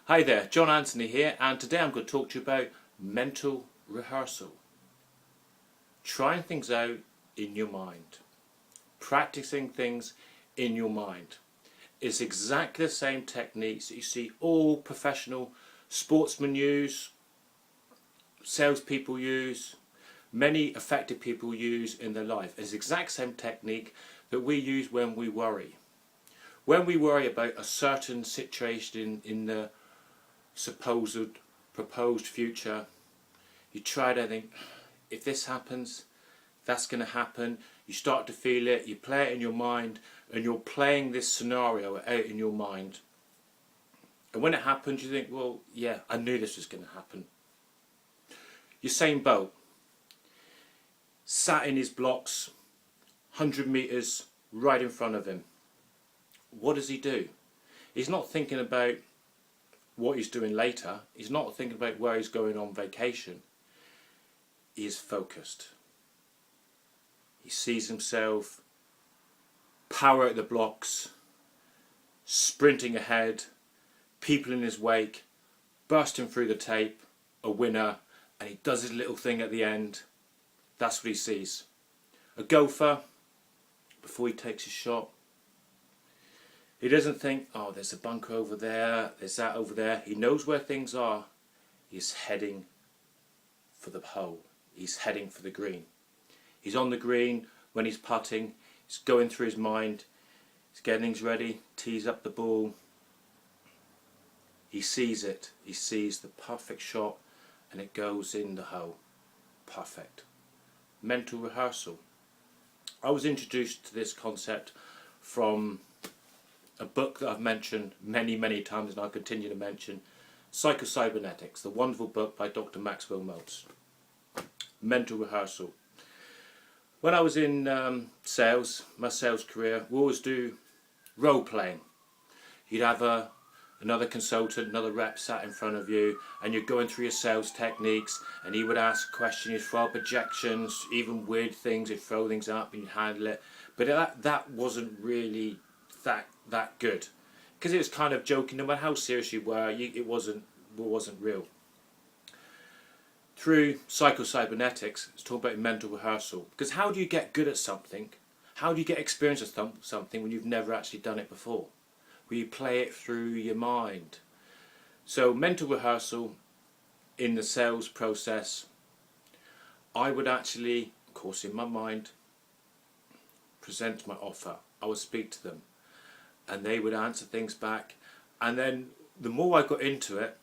Hi there, John Anthony here, and today I'm going to talk to you about mental rehearsal. Trying things out in your mind. Practicing things in your mind. It's exactly the same techniques that you see all professional sportsmen use, salespeople use, many effective people use in their life. It's the exact same technique that we use when we worry. When we worry about a certain situation in the supposed proposed future, you try to think, if this happens, that's going to happen. You start to feel it, you play it in your mind, and you're playing this scenario out in your mind. And when it happens, you think, well, yeah, I knew this was going to happen. Usain Bolt sat in his blocks, 100 metres right in front of him. What does he do? He's not thinking about what he's doing later. He's not thinking about where he's going on vacation. He is focused. He sees himself power at the blocks, sprinting ahead, people in his wake, bursting through the tape, a winner, and he does his little thing at the end. That's what he sees. A golfer, before he takes his shot, he doesn't think, oh, there's a bunker over there, there's that over there. He knows where things are. He's heading for the hole. He's heading for the green. He's on the green when he's putting. He's going through his mind. He's getting things ready, tees up the ball. He sees it. He sees the perfect shot and it goes in the hole. Perfect. Mental rehearsal. I was introduced to this concept from a book that I've mentioned many times and I'll continue to mention, Psycho-Cybernetics, the wonderful book by Dr. Maxwell Maltz. Mental rehearsal. When I was in sales, my sales career, we always do role playing. You'd have another consultant, another rep sat in front of you, and you're going through your sales techniques, and he would ask a question, you'd throw up objections, even weird things, you'd throw things up and you'd handle it. But that wasn't really that good, because it was kind of joking. No matter how serious you were, it wasn't real. Through Psycho-Cybernetics, it's talking about mental rehearsal. Because how do you get good at something? How do you get experience of something when you've never actually done it before? Well, you play it through your mind. So mental rehearsal in the sales process, I would actually, of course in my mind, present my offer. I would speak to them and they would answer things back, and then the more I got into it,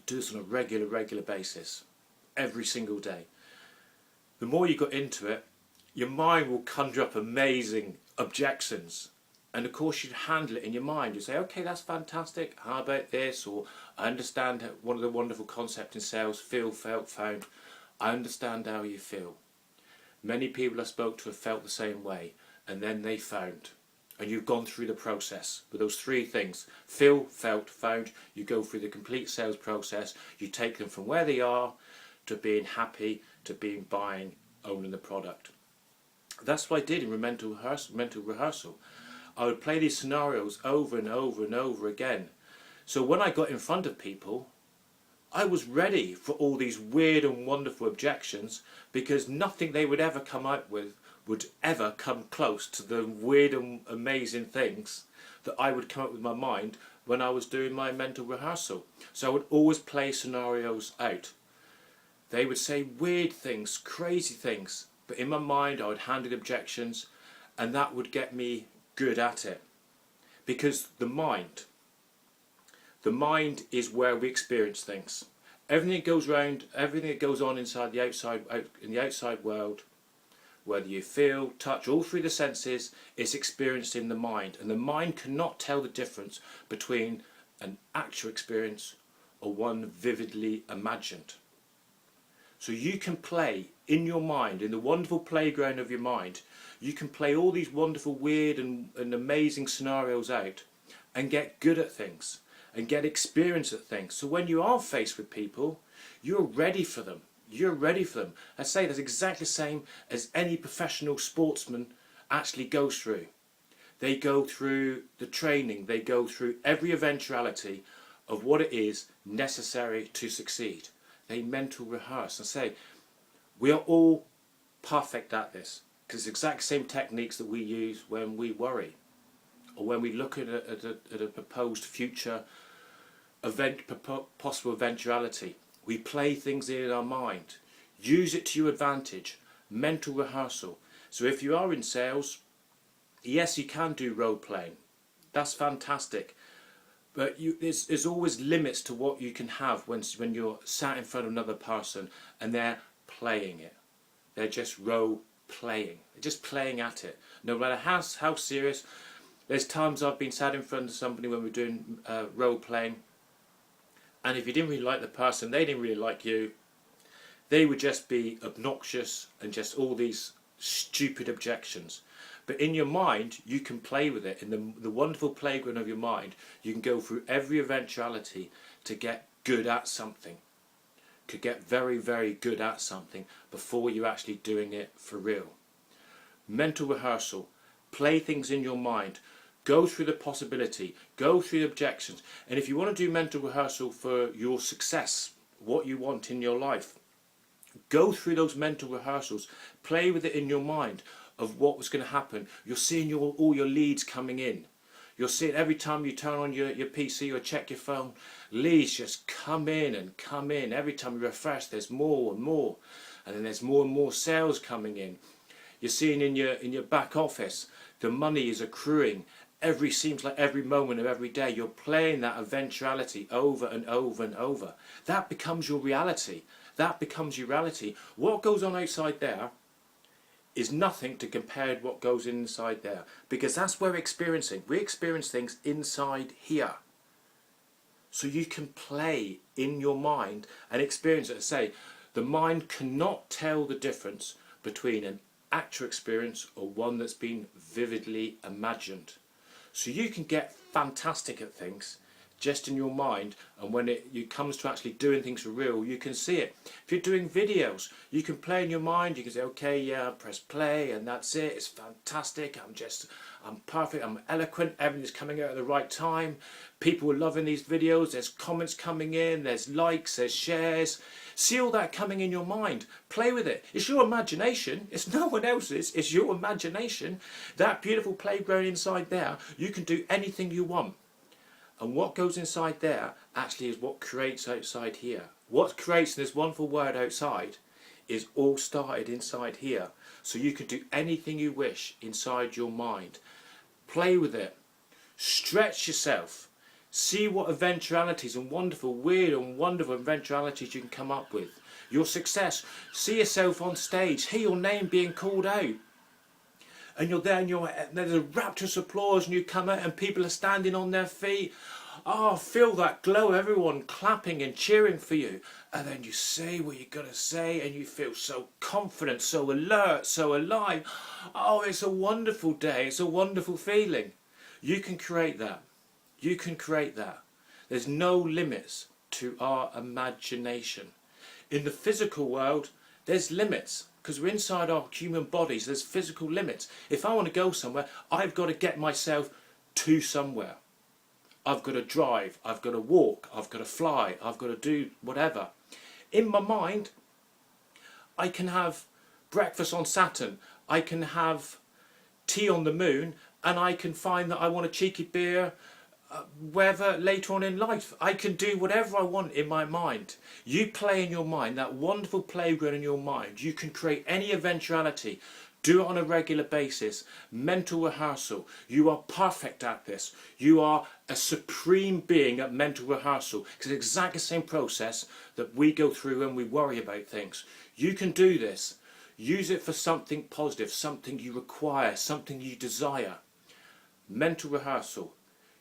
do this on a regular basis, every single day, the more you got into it, your mind will conjure up amazing objections, and of course you'd handle it in your mind. You say, okay, that's fantastic, how about this? Or I understand one of the wonderful concepts in sales, feel, felt, found. I understand how you feel. Many people I spoke to have felt the same way, and then they found. And you've gone through the process with those three things: feel, felt, found. You go through the complete sales process. You take them from where they are to being happy, to being buying, owning the product. That's what I did in mental rehearsal. I would play these scenarios over and over again. So when I got in front of people, I was ready for all these weird and wonderful objections, because nothing they would ever come out with would ever come close to the weird and amazing things that I would come up with in my mind when I was doing my mental rehearsal. So I would always play scenarios out. They would say weird things, crazy things, but in my mind I would handle objections, and that would get me good at it. Because the mind is where we experience things. Everything that goes around, everything that goes on inside the in the outside world, whether you feel, touch, all through the senses, is experienced in the mind. And the mind cannot tell the difference between an actual experience or one vividly imagined. So you can play in your mind, in the wonderful playground of your mind, you can play all these wonderful, weird and amazing scenarios out and get good at things and get experience at things. So when you are faced with people, you're ready for them. You're ready for them. I say that's exactly the same as any professional sportsman actually goes through. They go through the training, they go through every eventuality of what it is necessary to succeed. They mental rehearse and say, we are all perfect at this, because it's the exact same techniques that we use when we worry, or when we look at a proposed future event, possible eventuality. We play things in our mind. Use it to your advantage. Mental rehearsal. So if you are in sales, yes, you can do role playing. That's fantastic. But there's always limits to what you can have when you're sat in front of another person and they're playing it. They're just role playing. They're just playing at it. No matter how serious. There's times I've been sat in front of somebody when we're doing role playing, and if you didn't really like the person, they didn't really like you, they would just be obnoxious and just all these stupid objections. But in your mind, you can play with it. In the wonderful playground of your mind, you can go through every eventuality to get good at something. Could get very, very good at something before you're actually doing it for real. Mental rehearsal. Play things in your mind. Go through the possibility. Go through the objections. And if you want to do mental rehearsal for your success, what you want in your life, go through those mental rehearsals. Play with it in your mind of what was going to happen. You're seeing all your leads coming in. You'll see it every time you turn on your PC or check your phone. Leads just come in and come in. Every time you refresh, there's more and more. And then there's more and more sales coming in. You're seeing in your back office, the money is accruing. Seems like every moment of every day. You're playing that eventuality over and over and over. That becomes your reality. That becomes your reality. What goes on outside there is nothing to compare with what goes inside there, because that's where we're experiencing. We experience things inside here. So you can play in your mind and experience it. Say, the mind cannot tell the difference between an actual experience or one that's been vividly imagined. So you can get fantastic at things just in your mind, and when it comes to actually doing things for real, you can see it. If you're doing videos, you can play in your mind. You can say, okay, yeah, press play and that's it. It's fantastic. I'm perfect. I'm eloquent. Everything's coming out at the right time. People are loving these videos. There's comments coming in. There's likes. There's shares. See all that coming in your mind. Play with it. It's your imagination. It's no one else's. It's your imagination. That beautiful playground inside there, you can do anything you want. And what goes inside there actually is what creates outside here. What creates this wonderful word outside is all started inside here. So you can do anything you wish inside your mind. Play with it. Stretch yourself. See what eventualities and wonderful, weird and wonderful eventualities you can come up with. Your success. See yourself on stage. Hear your name being called out. And you're there and there's a rapturous applause, and you come out and people are standing on their feet. Oh, feel that glow, everyone clapping and cheering for you. And then you say what you're going to say and you feel so confident, so alert, so alive. Oh, it's a wonderful day. It's a wonderful feeling. You can create that. You can create that. There's no limits to our imagination. In the physical world, there's limits. Because we're inside our human bodies, there's physical limits. If I want to go somewhere, I've got to get myself to somewhere. I've got to drive, I've got to walk, I've got to fly, I've got to do whatever. In my mind, I can have breakfast on Saturn, I can have tea on the moon, and I can find that I want a cheeky beer wherever later on in life. I can do whatever I want in my mind. You play in your mind, that wonderful playground in your mind. You can create any eventuality. Do it on a regular basis. Mental rehearsal. You are perfect at this. You are a supreme being at mental rehearsal. Because it's exactly the same process that we go through when we worry about things. You can do this. Use it for something positive, something you require, something you desire. Mental rehearsal.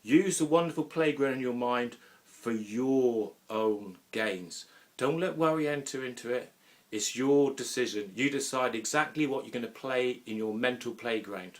Use the wonderful playground in your mind for your own gains. Don't let worry enter into it. It's your decision. You decide exactly what you're going to play in your mental playground.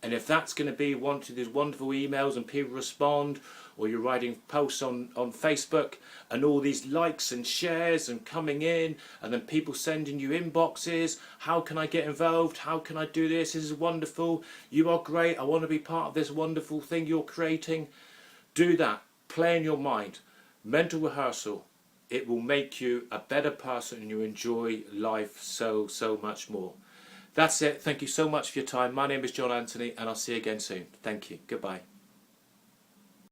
And if that's going to be one of these wonderful emails and people respond, or you're writing posts on Facebook and all these likes and shares and coming in, and then people sending you inboxes, how can I get involved, how can I do this, this is wonderful, you are great, I want to be part of this wonderful thing you're creating. Do that. Play in your mind. Mental rehearsal. It will make you a better person and you enjoy life so much more. That's it. Thank you so much for your time. My name is John Anthony and I'll see you again soon. Thank you. Goodbye.